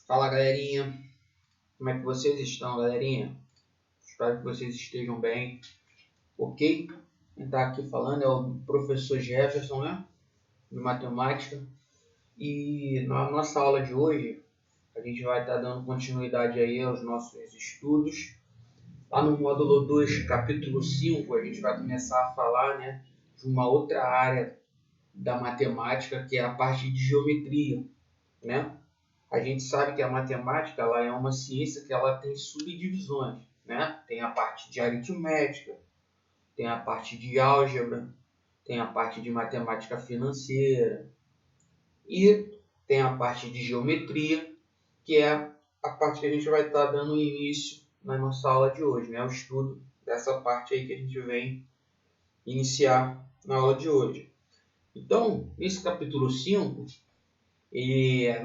Fala, galerinha, como é que vocês estão, galerinha? Espero que vocês estejam bem, ok? Quem está aqui falando é o professor Jefferson, né? De matemática. E na nossa aula de hoje, a gente vai estar dando continuidade aí aos nossos estudos. Lá no módulo 2, capítulo 5, a gente vai começar a falar, né, de uma outra área da matemática, que é a parte de geometria, né? A gente sabe que a matemática ela é uma ciência que ela tem subdivisões, né? Tem a parte de aritmética, tem a parte de álgebra, tem a parte de matemática financeira e tem a parte de geometria, que é a parte que a gente vai estar dando início na nossa aula de hoje, né? O estudo dessa parte aí que a gente vem iniciar na aula de hoje. Então, nesse capítulo 5,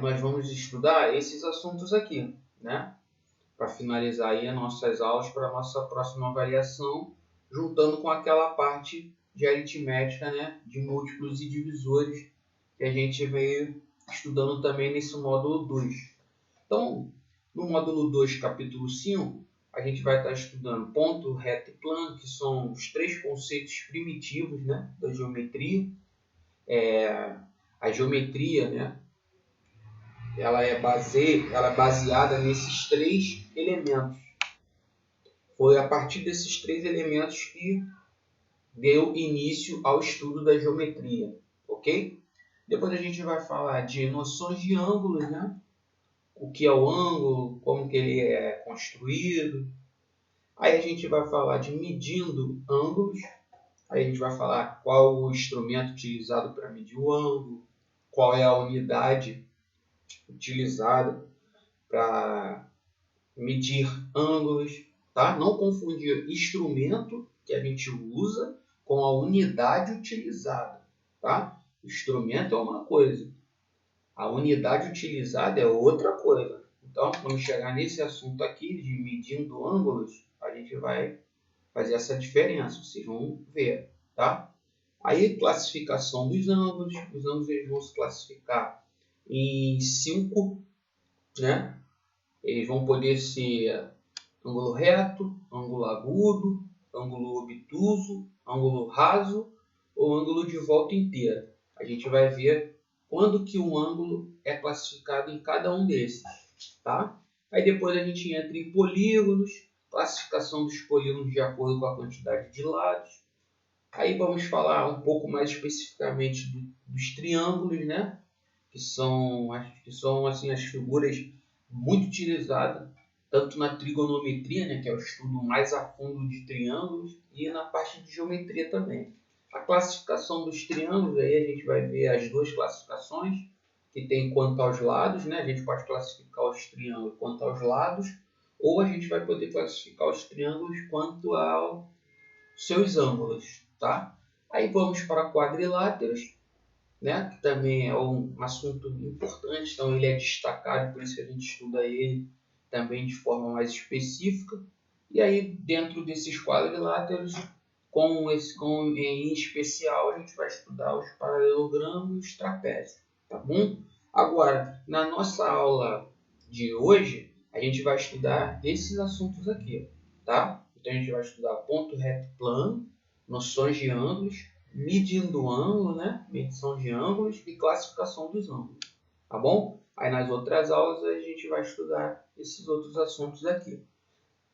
nós vamos estudar esses assuntos aqui, né? Para finalizar aí as nossas aulas para a nossa próxima avaliação, juntando com aquela parte de aritmética, né? De múltiplos e divisores que a gente veio estudando também nesse módulo 2. Então, no módulo 2, capítulo 5, a gente vai estar estudando ponto, reto e plano, que são os três conceitos primitivos, né, da geometria. A geometria, né, ela é baseada nesses três elementos. Foi a partir desses três elementos que deu início ao estudo da geometria, ok? Depois a gente vai falar de noções de ângulos, né? O que é o ângulo, como que ele é construído. Aí a gente vai falar de medindo ângulos. Aí a gente vai falar qual o instrumento utilizado para medir o ângulo, qual é a unidade utilizada para medir ângulos, tá? Não confundir instrumento que a gente usa com a unidade utilizada, tá? O instrumento é uma coisa, a unidade utilizada é outra coisa. Então, quando chegar nesse assunto aqui de medindo ângulos, a gente vai fazer essa diferença, vocês vão ver, tá? Aí, classificação dos ângulos, os ângulos eles vão se classificar em 5, né? Eles vão poder ser ângulo reto, ângulo agudo, ângulo obtuso, ângulo raso ou ângulo de volta inteira. A gente vai ver quando que um ângulo é classificado em cada um desses, tá? Aí depois a gente entra em polígonos, classificação dos polígonos de acordo com a quantidade de lados. Aí vamos falar um pouco mais especificamente dos triângulos, né? Que são assim, as figuras muito utilizadas, tanto na trigonometria, né, que é o estudo mais a fundo de triângulos, e na parte de geometria também. A classificação dos triângulos, aí a gente vai ver as duas classificações, que tem quanto aos lados, né? A gente pode classificar os triângulos quanto aos lados, ou a gente vai poder classificar os triângulos quanto aos seus ângulos, tá? Aí vamos para quadriláteros, né? Que também é um assunto importante, então ele é destacado, por isso que a gente estuda ele também de forma mais específica. E aí, dentro desses quadriláteros, em especial, a gente vai estudar os paralelogramas e os trapézios, tá bom? Agora, na nossa aula de hoje, a gente vai estudar esses assuntos aqui, tá? Então, a gente vai estudar ponto, reto e plano, noções de ângulos, medindo ângulo, né? Medição de ângulos e classificação dos ângulos, tá bom? Aí nas outras aulas a gente vai estudar esses outros assuntos aqui,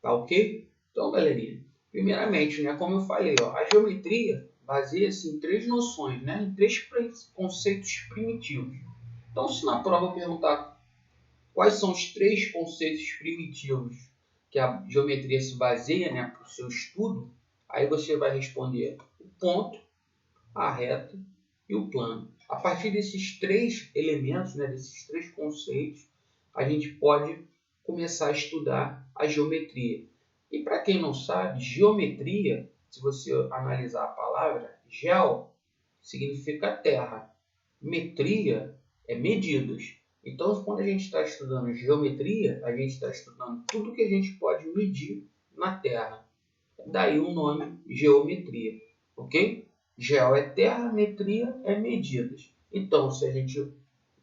tá ok? Então, galerinha, primeiramente, né, como eu falei, ó, a geometria baseia-se em três noções, né? Em três conceitos primitivos. Então, se na prova eu perguntar quais são os três conceitos primitivos que a geometria se baseia, né, para o seu estudo, aí você vai responder o ponto, a reta e o plano. A partir desses três elementos, né, desses três conceitos, a gente pode começar a estudar a geometria. E para quem não sabe, geometria, se você analisar a palavra, geo significa terra, metria é medidas. Então, quando a gente está estudando geometria, a gente está estudando tudo que a gente pode medir na Terra. Daí o nome geometria, ok? Geo é terra, metria é medidas. Então, se a gente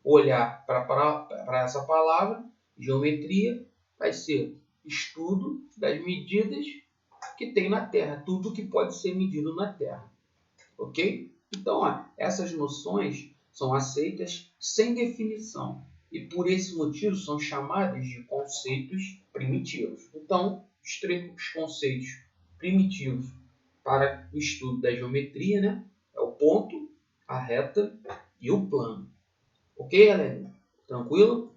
olhar para essa palavra, Geometria vai ser estudo das medidas que tem na Terra, tudo que pode ser medido na Terra. Ok? Então, essas noções são aceitas sem definição e, por esse motivo, são chamadas de conceitos primitivos. Então, os conceitos primitivos para o estudo da geometria, né, é o ponto, a reta e o plano. Ok, galera? Tranquilo?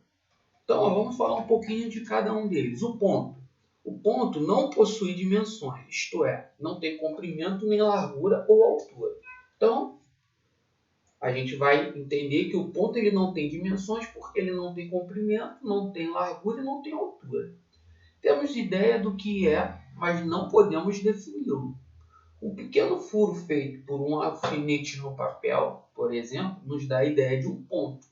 Então, vamos falar um pouquinho de cada um deles. O ponto. O ponto não possui dimensões, isto é, não tem comprimento, nem largura ou altura. Então, a gente vai entender que o ponto ele não tem dimensões porque ele não tem comprimento, não tem largura e não tem altura. Temos ideia do que é, mas não podemos defini-lo. Um pequeno furo feito por um alfinete no papel, por exemplo, nos dá a ideia de um ponto.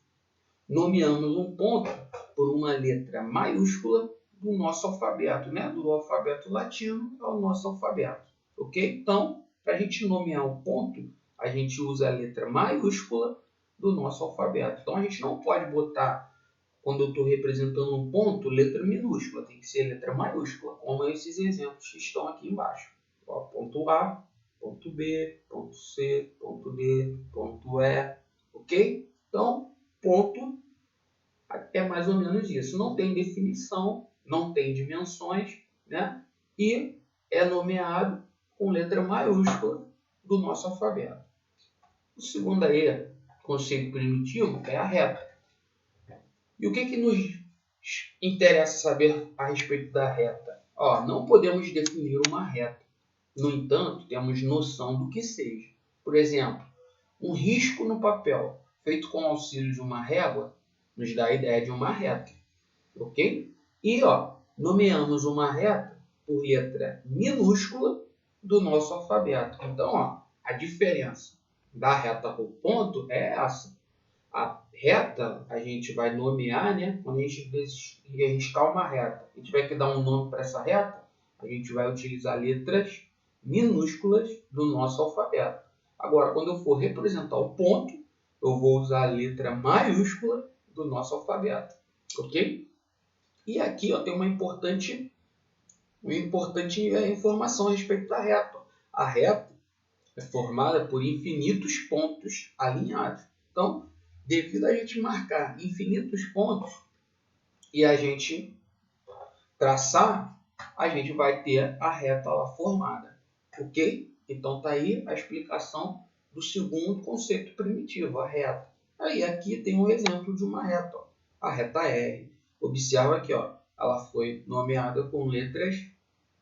Nomeamos um ponto por uma letra maiúscula do nosso alfabeto, né? Do alfabeto latino ao nosso alfabeto. Ok? Então, para a gente nomear um ponto, a gente usa a letra maiúscula do nosso alfabeto. Então, a gente não pode botar, quando eu estou representando um ponto, letra minúscula. Tem que ser letra maiúscula, como esses exemplos que estão aqui embaixo. Ó, ponto A, ponto B, ponto C, ponto D, ponto E. Ok? Então, ponto é mais ou menos isso. Não tem definição, não tem dimensões, né? E é nomeado com letra maiúscula do nosso alfabeto. O segundo aí, conceito primitivo, é a reta. E o que nos interessa saber a respeito da reta? Não podemos definir uma reta. No entanto, temos noção do que seja. Por exemplo, um risco no papel feito com o auxílio de uma régua nos dá a ideia de uma reta. Ok? E nomeamos uma reta por letra minúscula do nosso alfabeto. Então, a diferença da reta por ponto é essa. A reta a gente vai nomear, né? Quando a gente riscar uma reta, a gente vai dar um nome para essa reta, a gente vai utilizar letras minúsculas do nosso alfabeto. Agora, quando eu for representar o ponto, eu vou usar a letra maiúscula do nosso alfabeto. Ok? E aqui tem uma importante informação a respeito da reta. A reta é formada por infinitos pontos alinhados. Então, devido a gente marcar infinitos pontos e a gente traçar, a gente vai ter a reta lá formada. Ok? Então, está aí a explicação do segundo conceito primitivo, a reta. Aí, aqui tem um exemplo de uma reta. A reta R. Observa aqui, ela foi nomeada com letras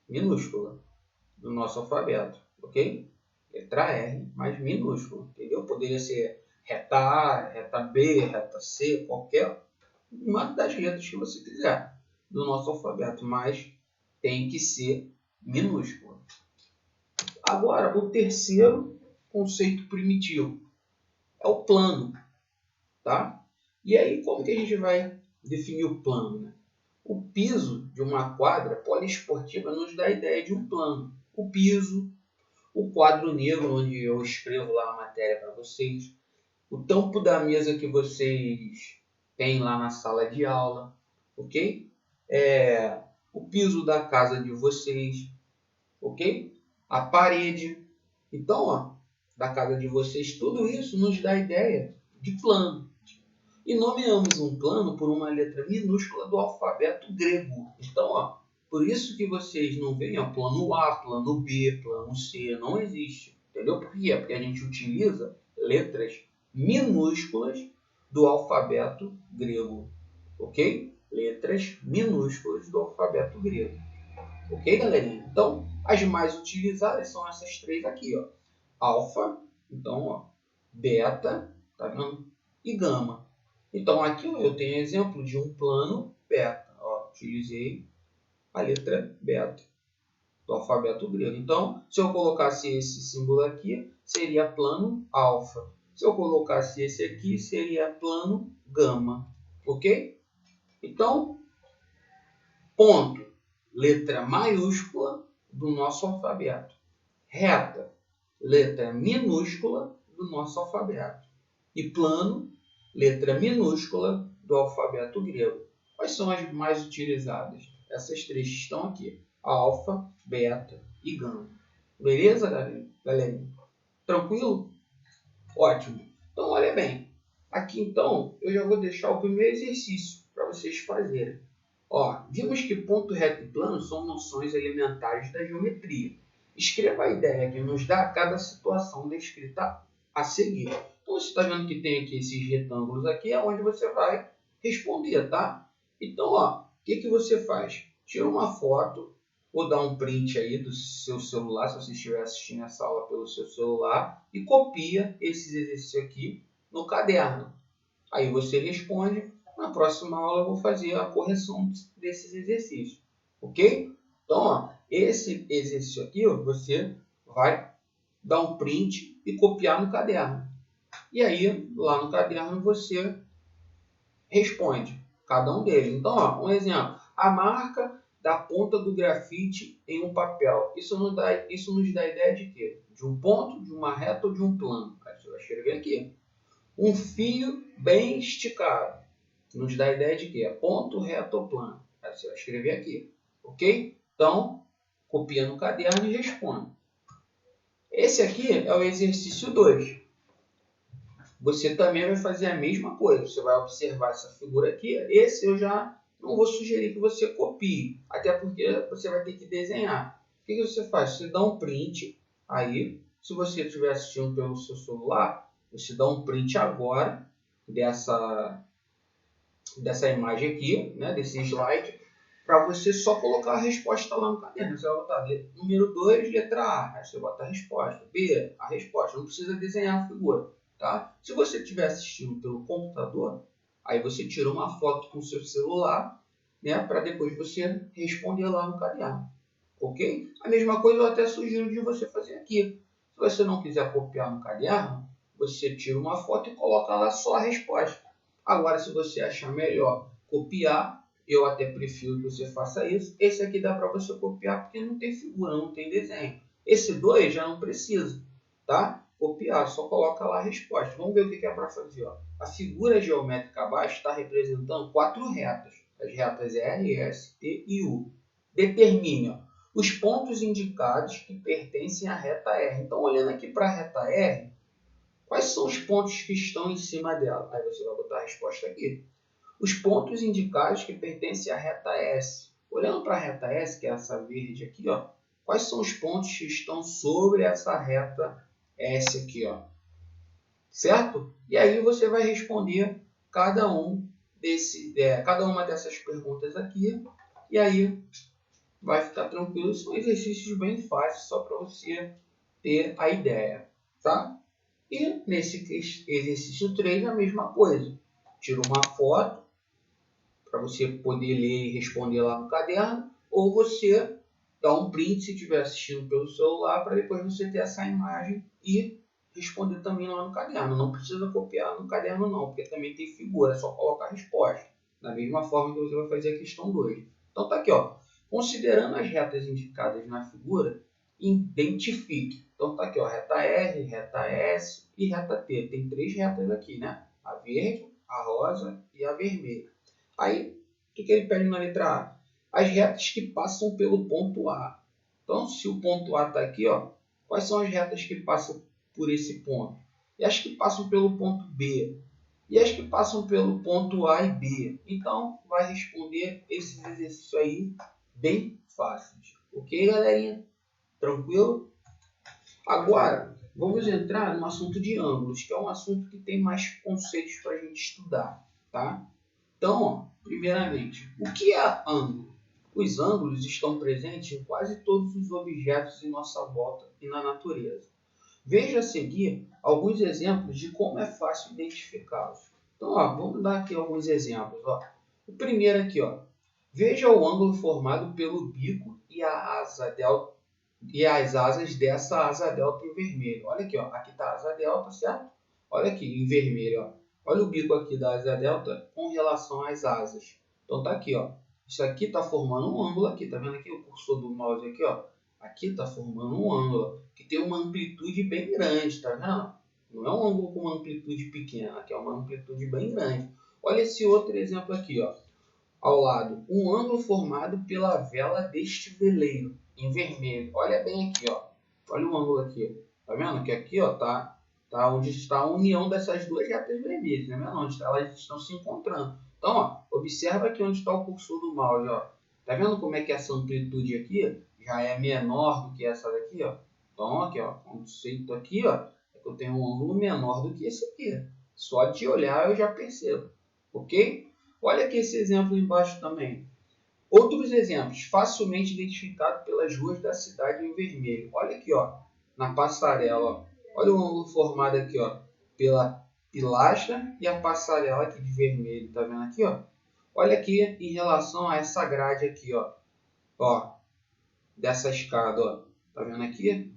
minúsculas do nosso alfabeto, ok? Letra R, mas minúscula, entendeu? Poderia ser reta A, reta B, reta C, qualquer uma das letras que você quiser do nosso alfabeto, mas tem que ser minúscula. Agora, o terceiro conceito primitivo é o plano, tá? E aí, como que a gente vai definir o plano, né? O piso de uma quadra poliesportiva nos dá a ideia de um plano. O piso, o quadro negro, onde eu escrevo lá a matéria para vocês, o tampo da mesa que vocês têm lá na sala de aula, ok? O piso da casa de vocês, ok? A parede. Então, da casa de vocês, tudo isso nos dá a ideia de plano. E nomeamos um plano por uma letra minúscula do alfabeto grego. Então, por isso que vocês não veem plano A, plano B, plano C, não existe. Entendeu? Por quê? Porque a gente utiliza letras minúsculas do alfabeto grego. Ok? Letras minúsculas do alfabeto grego. Ok, galerinha? Então, as mais utilizadas são essas três aqui, alfa, então, beta, tá vendo? E gama. Então, aqui eu tenho exemplo de um plano beta. Utilizei a letra beta do alfabeto grego. Então, se eu colocasse esse símbolo aqui, seria plano alfa. Se eu colocasse esse aqui, seria plano gama. Ok? Então, ponto, letra maiúscula do nosso alfabeto. Reta, letra minúscula do nosso alfabeto. E plano, letra minúscula do alfabeto grego. Quais são as mais utilizadas? Essas três estão aqui. Alfa, beta e gama. Beleza, galerinha? Tranquilo? Ótimo. Então, olha bem. Aqui, então, eu já vou deixar o primeiro exercício para vocês fazerem. Ó, vimos que ponto reto e plano são noções elementares da geometria. Escreva a ideia que nos dá cada situação descrita a seguir. Então, você está vendo que tem aqui esses retângulos aqui, é onde você vai responder, tá? Então, ó, o que você faz? Tira uma foto, ou dá um print aí do seu celular, se você estiver assistindo essa aula pelo seu celular, e copia esses exercícios aqui no caderno. Aí você responde. Na próxima aula eu vou fazer a correção desses exercícios, ok? Então, ó, esse exercício aqui ó, você vai dar um print e copiar no caderno. E aí, lá no caderno, você responde cada um deles. Então, ó, um exemplo. A marca da ponta do grafite em um papel. Isso nos dá ideia de quê? De um ponto, de uma reta ou de um plano. Aí você vai escrever aqui. Um fio bem esticado. Nos dá a ideia de quê? Ponto, reto ou plano. Aí você vai escrever aqui. Ok? Então, copia no caderno e responde. Esse aqui é o exercício 2. Você também vai fazer a mesma coisa. Você vai observar essa figura aqui. Esse eu já não vou sugerir que você copie. Até porque você vai ter que desenhar. O que você faz? Você dá um print. Aí, se você estiver assistindo pelo seu celular, você dá um print agora dessa imagem aqui, né, desse slide, para você só colocar a resposta lá no caderno. Você vai botar número 2, letra A. Aí você bota a resposta. B, a resposta. Não precisa desenhar a figura. Tá? Se você estiver assistindo pelo computador, aí você tira uma foto com o seu celular, né, para depois você responder lá no caderno. Ok? A mesma coisa eu até sugiro de você fazer aqui. Se você não quiser copiar no caderno, você tira uma foto e coloca lá só a resposta. Agora, se você achar melhor copiar, eu até prefiro que você faça isso. Esse aqui dá para você copiar porque não tem figura, não tem desenho. Esse 2 já não precisa, tá? Copiar, só coloca lá a resposta. Vamos ver o que é para fazer. Ó. A figura geométrica abaixo está representando 4 retas. As retas R, S, T e U. Determine ó, os pontos indicados que pertencem à reta R. Então, olhando aqui para a reta R, quais são os pontos que estão em cima dela? Aí você vai botar a resposta aqui. Os pontos indicados que pertencem à reta S. Olhando para a reta S, que é essa verde aqui, ó, quais são os pontos que estão sobre essa reta S aqui, ó? Certo? E aí você vai responder cada uma dessas perguntas aqui. E aí vai ficar tranquilo. São exercícios bem fáceis, só para você ter a ideia, tá? E nesse exercício 3, a mesma coisa. Tira uma foto para você poder ler e responder lá no caderno, ou você dá um print se estiver assistindo pelo celular, para depois você ter essa imagem e responder também lá no caderno. Não precisa copiar no caderno não, porque também tem figura, é só colocar a resposta. Da mesma forma que você vai fazer a questão 2. Então tá aqui, ó. Considerando as retas indicadas na figura, identifique. Então tá aqui, ó, reta R, reta S e reta T. Tem 3 retas aqui, né? A verde, a rosa e a vermelha. Aí, o que ele pede na letra A? As retas que passam pelo ponto A. Então, se o ponto A está aqui, ó, quais são as retas que passam por esse ponto? E as que passam pelo ponto B? E as que passam pelo ponto A e B? Então, vai responder esses exercícios aí bem fáceis. Ok, galerinha? Tranquilo? Agora, vamos entrar no assunto de ângulos, que é um assunto que tem mais conceitos para a gente estudar, tá? Então, ó, primeiramente, o que é ângulo? Os ângulos estão presentes em quase todos os objetos em nossa volta e na natureza. Veja a seguir alguns exemplos de como é fácil identificá-los. Então, ó, vamos dar aqui alguns exemplos. Ó. O primeiro aqui, ó. Veja o ângulo formado pelo bico e a asa delta e as asas dessa asa delta em vermelho. Olha aqui, ó. Aqui está a asa delta, certo? Olha aqui em vermelho, ó. Olha o bico aqui da asa delta com relação às asas. Então tá aqui, ó. Isso aqui está formando um ângulo aqui. Tá vendo aqui o cursor do mouse aqui, ó? Aqui está formando um ângulo que tem uma amplitude bem grande, tá vendo? Não é um ângulo com uma amplitude pequena, aqui é uma amplitude bem grande. Olha esse outro exemplo aqui, ó. ao lado um ângulo formado pela vela deste veleiro, em vermelho. Olha bem aqui, ó. Olha o ângulo aqui. Tá vendo que aqui, ó, tá onde está a união dessas duas retas vermelhas, tá vendo? Onde elas estão se encontrando. Então, ó, observa aqui onde está o cursor do mouse, ó. Tá vendo como é que essa amplitude aqui já é menor do que essa daqui, ó? Então, aqui, ó, o conceito aqui, ó, é que eu tenho um ângulo menor do que esse aqui. Só de olhar eu já percebo, ok? Olha aqui esse exemplo embaixo também. Outros exemplos, facilmente identificados pelas ruas da cidade em vermelho. Olha aqui, ó, na passarela, ó. Olha o ângulo formado aqui, ó, pela pilastra e a passarela aqui de vermelho. Tá vendo aqui, ó? Olha aqui em relação a essa grade aqui, ó, dessa escada, ó. Tá vendo aqui?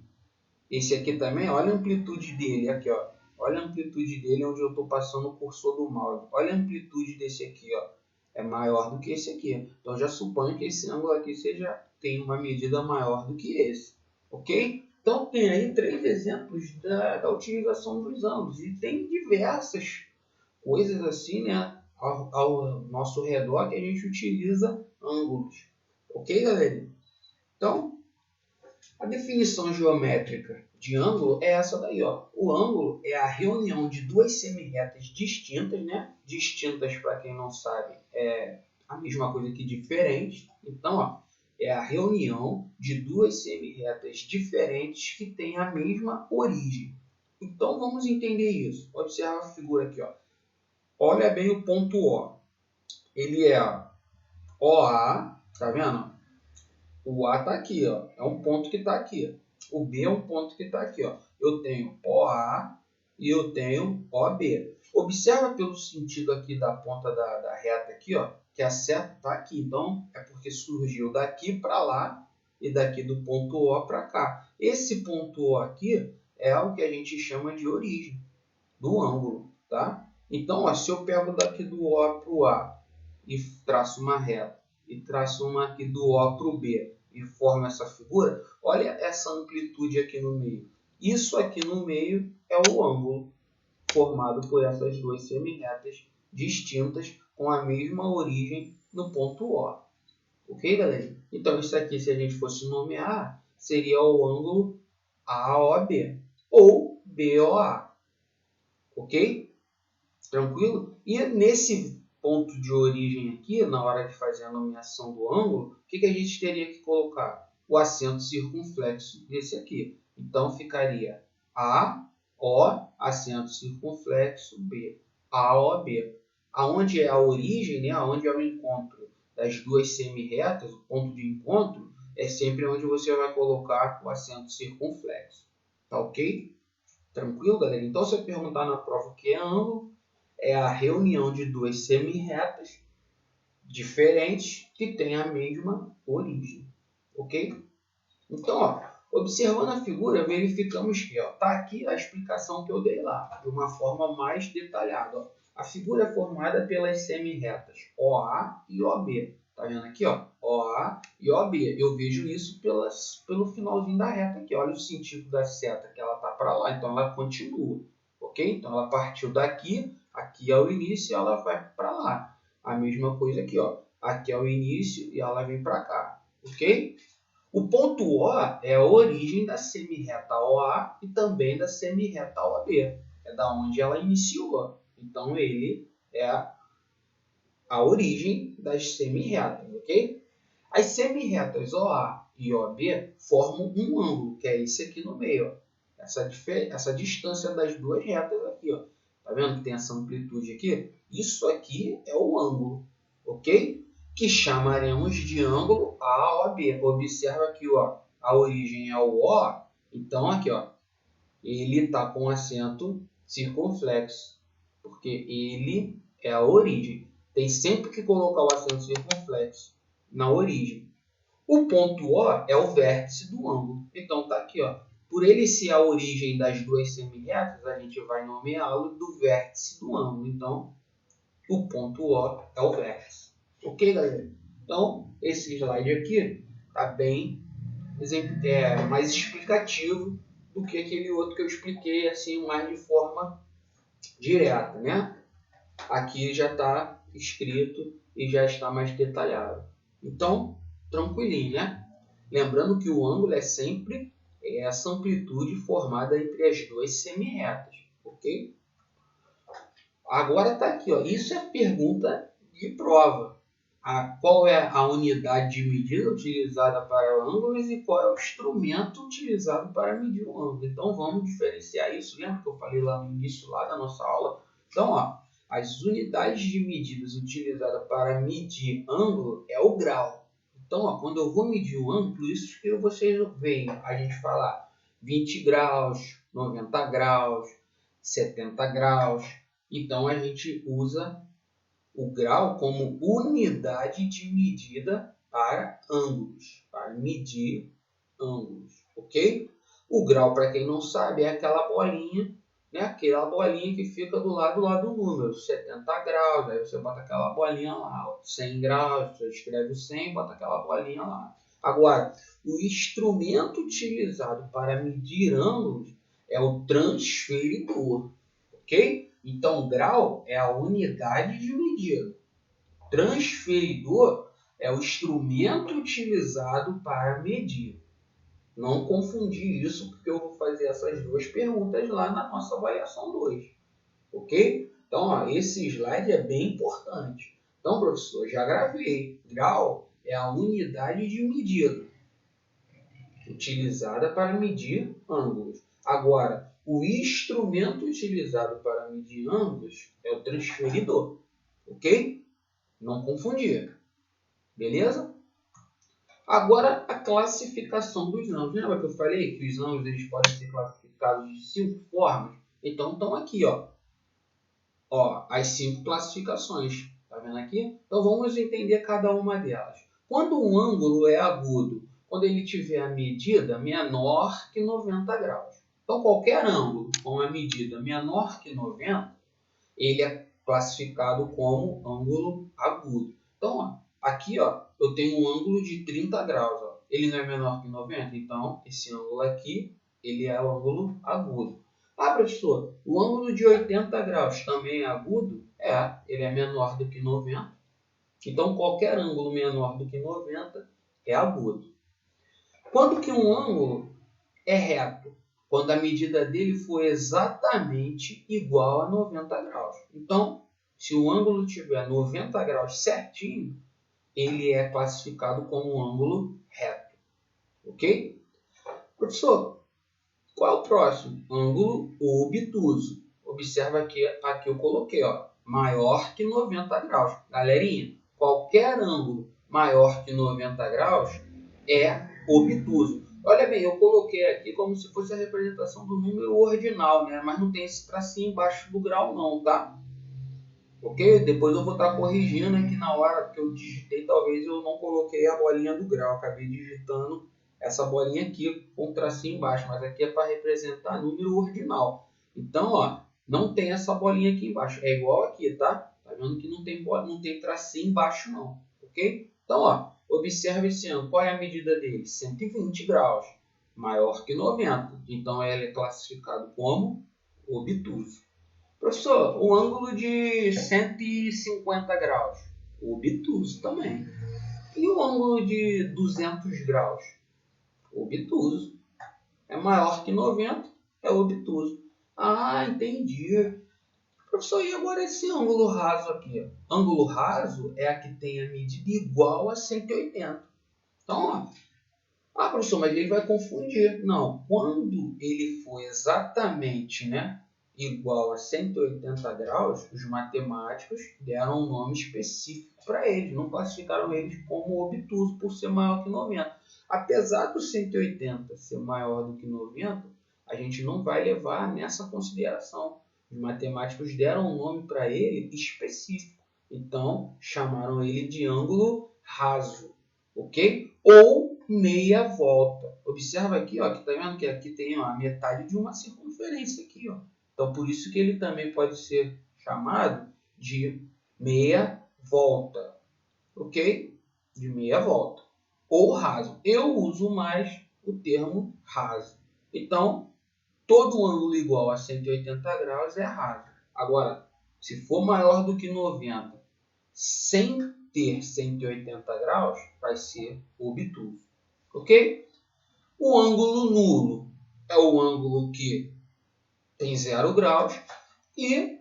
Esse aqui também, olha a amplitude dele aqui, ó. Olha a amplitude dele onde eu estou passando o cursor do mouse. Olha a amplitude desse aqui, ó. É maior do que esse aqui. Então já suponho que esse ângulo aqui tem uma medida maior do que esse. Ok? Então tem aí 3 exemplos da utilização dos ângulos. E tem diversas coisas assim, né, ao nosso redor que a gente utiliza ângulos. Ok, galera? Então, a definição geométrica de ângulo é essa daí, ó. O ângulo é a reunião de duas semirretas distintas, né? Distintas, para quem não sabe, é a mesma coisa que diferente. Então, ó, é a reunião de duas semirretas diferentes que têm a mesma origem. Então, vamos entender isso. Observa a figura aqui, ó. Olha bem o ponto O. Ele é OA, tá vendo? O A está aqui, ó. É um ponto que está aqui. O B é um ponto que está aqui, ó. Eu tenho OA e eu tenho OB. Observa pelo sentido aqui da ponta da reta aqui, ó, que a seta está aqui. Então, é porque surgiu daqui para lá e daqui do ponto O para cá. Esse ponto O aqui é o que a gente chama de origem do ângulo, tá? Então, ó, se eu pego daqui do O para o A e traço uma reta, e traço uma aqui do O para o B e formo essa figura, olha essa amplitude aqui no meio. Isso aqui no meio é o ângulo formado por essas duas semirretas distintas com a mesma origem no ponto O. Ok, galera? Então, isso aqui, se a gente fosse nomear, seria o ângulo AOB ou BOA. Ok? Tranquilo? E nesse ponto de origem aqui, na hora de fazer a nomeação do ângulo, o que a gente teria que colocar? O acento circunflexo desse aqui. Então, ficaria A, O, acento circunflexo, B. A, O, B. Aonde é a origem, né? Aonde é o encontro das duas semirretas, o ponto de encontro, é sempre onde você vai colocar o acento circunflexo. Tá ok? Tranquilo, galera? Então, se eu perguntar na prova o que é ângulo, é a reunião de duas semirretas diferentes que têm a mesma origem. Ok? Então, ó, observando a figura, verificamos que está aqui a explicação que eu dei lá, de uma forma mais detalhada. Ó. A figura é formada pelas semirretas OA e OB. Tá vendo aqui, ó? OA e OB. Eu vejo isso pelo finalzinho da reta aqui. Olha o sentido da seta, que ela está para lá, então ela continua. Ok? Então ela partiu daqui, aqui é o início e ela vai para lá. A mesma coisa aqui, ó. Aqui é o início e ela vem para cá. Ok? O ponto O é a origem da semirreta OA e também da semirreta OB. É da onde ela iniciou. Então, ele é a origem das semirretas, ok? As semirretas OA e OB formam um ângulo, que é esse aqui no meio. Ó. Essa distância das duas retas aqui. Ó. Tá vendo que tem essa amplitude aqui? Isso aqui é o ângulo, ok? Que chamaremos de ângulo AOB. Observa aqui, ó, a origem é o O, então aqui, ó, ele está com acento circunflexo, porque ele é a origem. Tem sempre que colocar o acento circunflexo na origem. O ponto O é o vértice do ângulo. Então está aqui, ó. Por ele ser a origem das duas semirretas, a gente vai nomeá-lo do vértice do ângulo. Então, o ponto O é o vértice. Ok, galera? Então, esse slide aqui está bem mais explicativo do que aquele outro que eu expliquei assim mais de forma direta, né? Aqui já está escrito e já está mais detalhado. Então, tranquilinho, né? Lembrando que o ângulo é sempre essa amplitude formada entre as duas semi-retas, ok? Agora está aqui, ó. Isso é pergunta de prova. Qual é a unidade de medida utilizada para ângulos e qual é o instrumento utilizado para medir o ângulo. Então vamos diferenciar isso. Lembra que eu falei lá no início lá da nossa aula? Então, ó, as unidades de medidas utilizadas para medir ângulo é o grau. Então, ó, quando eu vou medir o ângulo, isso que vocês veem a gente falar 20 graus, 90 graus, 70 graus. Então a gente usa o grau como unidade de medida para ângulos, para medir ângulos, ok? O grau, para quem não sabe, é aquela bolinha, né? Aquela bolinha que fica do lado do número, 70 graus, aí você bota aquela bolinha lá, 100 graus, você escreve 100, bota aquela bolinha lá. Agora, o instrumento utilizado para medir ângulos é o transferidor, ok? Então, grau é a unidade de medida. Transferidor é o instrumento utilizado para medir. Não confundir isso, porque eu vou fazer essas duas perguntas lá na nossa avaliação 2. Ok? Então, ó, esse slide é bem importante. Então, professor, já gravei. Grau é a unidade de medida utilizada para medir ângulos. Agora, o instrumento utilizado para medir ângulos é o transferidor, ok? Não confundir, beleza? Agora, a classificação dos ângulos. Lembra que eu falei que os ângulos eles podem ser classificados de 5 formas? Então, estão aqui, ó, as 5 classificações. Tá vendo aqui? Então, vamos entender cada uma delas. Quando um ângulo é agudo, quando ele tiver a medida menor que 90 graus. Então, qualquer ângulo com a medida menor que 90, ele é classificado como ângulo agudo. Então, ó, aqui ó, eu tenho um ângulo de 30 graus. Ó. Ele não é menor que 90, então esse ângulo aqui ele é o ângulo agudo. Ah, professor, o ângulo de 80 graus também é agudo? É, ele é menor do que 90. Então, qualquer ângulo menor do que 90 é agudo. Quando que um ângulo é reto? Quando a medida dele for exatamente igual a 90 graus. Então, se o ângulo tiver 90 graus certinho, ele é classificado como um ângulo reto. Ok? Professor, qual é o próximo? Ângulo obtuso. Observa aqui eu coloquei, ó, maior que 90 graus. Galerinha, qualquer ângulo maior que 90 graus é obtuso. Olha bem, eu coloquei aqui como se fosse a representação do número ordinal, né? Mas não tem esse tracinho embaixo do grau não, tá? Ok? Depois eu vou estar corrigindo aqui na hora que eu digitei, talvez eu não coloquei a bolinha do grau. Acabei digitando essa bolinha aqui com o tracinho embaixo, mas aqui é para representar número ordinal. Então, ó, não tem essa bolinha aqui embaixo. É igual aqui, tá? Tá vendo que não tem tracinho embaixo não, ok? Então, ó, observe esse ângulo. Qual é a medida dele? 120 graus, maior que 90. Então, ele é classificado como obtuso. Professor, o ângulo de 150 graus, obtuso também. E o ângulo de 200 graus? Obtuso. É maior que 90, é obtuso. Ah, entendi. Professor, e agora esse ângulo raso aqui? Ângulo raso é a que tem a medida igual a 180. Então, ó, professor, mas ele vai confundir. Não, quando ele for exatamente, né, igual a 180 graus, os matemáticos deram um nome específico para eles, não classificaram eles como obtuso por ser maior que 90. Apesar do 180 ser maior do que 90, a gente não vai levar nessa consideração. Os matemáticos deram um nome para ele específico, então chamaram ele de ângulo raso, ok? Ou meia volta. Observa aqui, ó, que tá vendo que aqui tem ó, a metade de uma circunferência aqui, ó. Então, por isso que ele também pode ser chamado de meia volta, ok? De meia volta. Ou raso. Eu uso mais o termo raso. Então, todo ângulo igual a 180 graus é raso. Agora, se for maior do que 90, sem ter 180 graus, vai ser obtuso. Ok? O ângulo nulo é o ângulo que tem 0 graus. E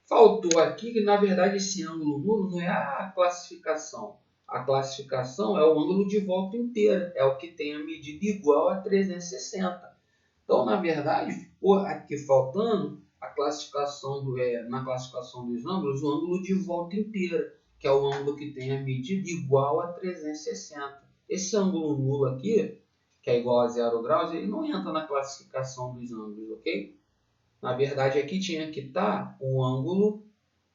faltou aqui que, na verdade, esse ângulo nulo não é a classificação. A classificação é o ângulo de volta inteira. É o que tem a medida igual a 360. Então, na verdade, ficou aqui faltando a classificação na classificação dos ângulos, o ângulo de volta inteira, que é o ângulo que tem a medida igual a 360. Esse ângulo nulo aqui, que é igual a 0 graus, ele não entra na classificação dos ângulos, ok? Na verdade, aqui tinha que estar o ângulo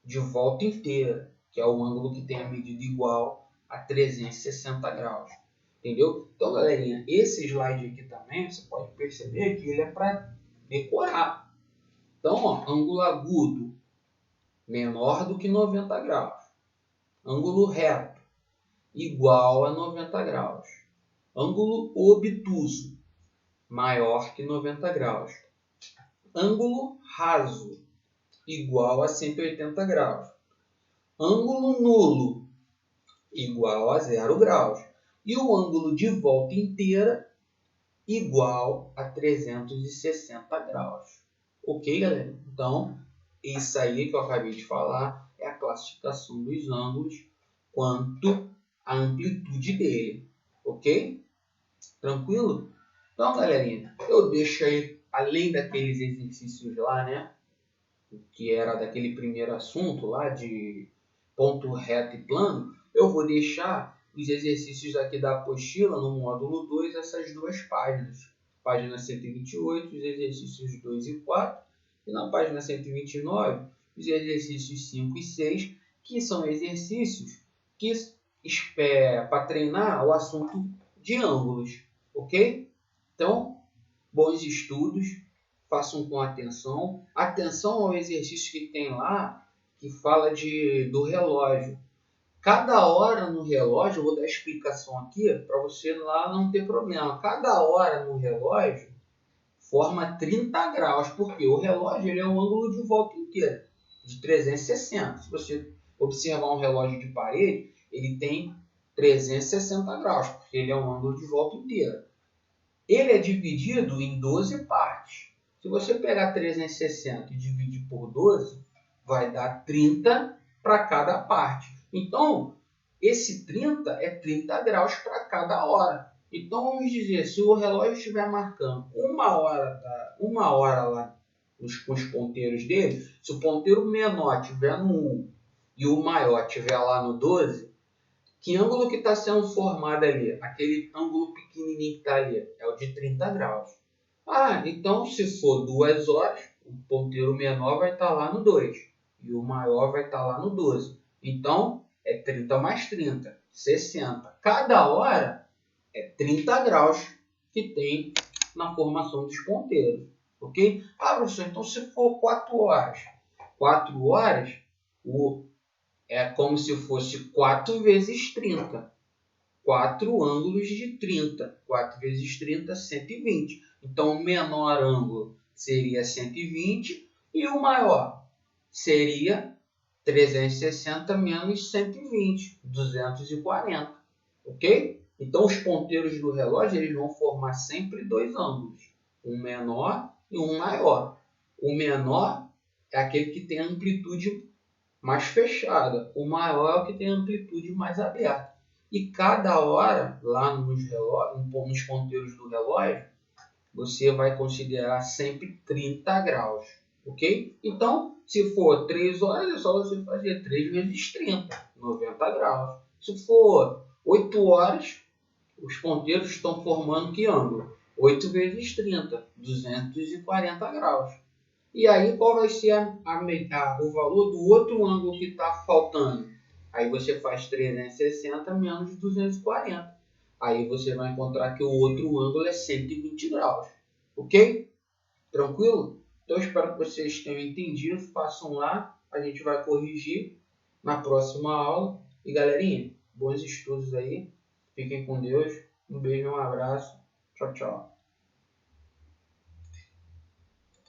de volta inteira, que é o ângulo que tem a medida igual a 360 graus. Entendeu? Então, galerinha, esse slide aqui também, você pode perceber que ele é para decorar. Então, ó, ângulo agudo menor do que 90 graus. Ângulo reto igual a 90 graus. Ângulo obtuso maior que 90 graus. Ângulo raso igual a 180 graus. Ângulo nulo igual a 0 graus. E o ângulo de volta inteira igual a 360 graus. Ok, galera? Então, isso aí que eu acabei de falar é a classificação dos ângulos quanto à amplitude dele. Ok? Tranquilo? Então, galerinha, eu deixo aí, além daqueles exercícios lá, né? Que era daquele primeiro assunto lá de ponto reto e plano, eu vou deixar os exercícios aqui da apostila no módulo 2, essas duas páginas. Página 128, os exercícios 2 e 4, e na página 129, os exercícios 5 e 6, que são exercícios que para treinar o assunto de ângulos, ok? Então, bons estudos, façam com atenção. Atenção ao exercício que tem lá, que fala do relógio. Cada hora no relógio, eu vou dar explicação aqui para você lá não ter problema. Cada hora no relógio forma 30 graus, porque o relógio ele é um ângulo de volta inteira, de 360. Se você observar um relógio de parede, ele tem 360 graus, porque ele é um ângulo de volta inteira. Ele é dividido em 12 partes. Se você pegar 360 e dividir por 12, vai dar 30 para cada parte. Então, esse 30 é 30 graus para cada hora. Então, vamos dizer, se o relógio estiver marcando uma hora lá com os ponteiros dele, se o ponteiro menor estiver no 1 e o maior estiver lá no 12, que ângulo que está sendo formado ali? Aquele ângulo pequenininho que está ali é o de 30 graus. Ah, então se for 2 horas, o ponteiro menor vai estar lá no 2 e o maior vai estar lá no 12. Então, é 30 mais 30, 60. Cada hora é 30 graus que tem na formação dos ponteiros. Ok? Ah, professor, então se for 4 horas. 4 horas, é como se fosse 4 vezes 30. 4 ângulos de 30. 4 vezes 30, 120. Então, o menor ângulo seria 120 e o maior seria 360 menos 120, 240. Ok? Então, os ponteiros do relógio eles vão formar sempre dois ângulos, um menor e um maior. O menor é aquele que tem a amplitude mais fechada, o maior é o que tem a amplitude mais aberta. E cada hora, lá nos ponteiros do relógio, você vai considerar sempre 30 graus, ok? Então, se for 3 horas, é só você fazer 3 vezes 30, 90 graus. Se for 8 horas, os ponteiros estão formando que ângulo? 8 vezes 30, 240 graus. E aí, qual vai ser o valor do outro ângulo que está faltando? Aí você faz 360 menos 240. Aí você vai encontrar que o outro ângulo é 120 graus. Ok? Tranquilo? Então, espero que vocês tenham entendido. Façam lá. A gente vai corrigir na próxima aula. E, galerinha, bons estudos aí. Fiquem com Deus. Um beijo e um abraço. Tchau, tchau.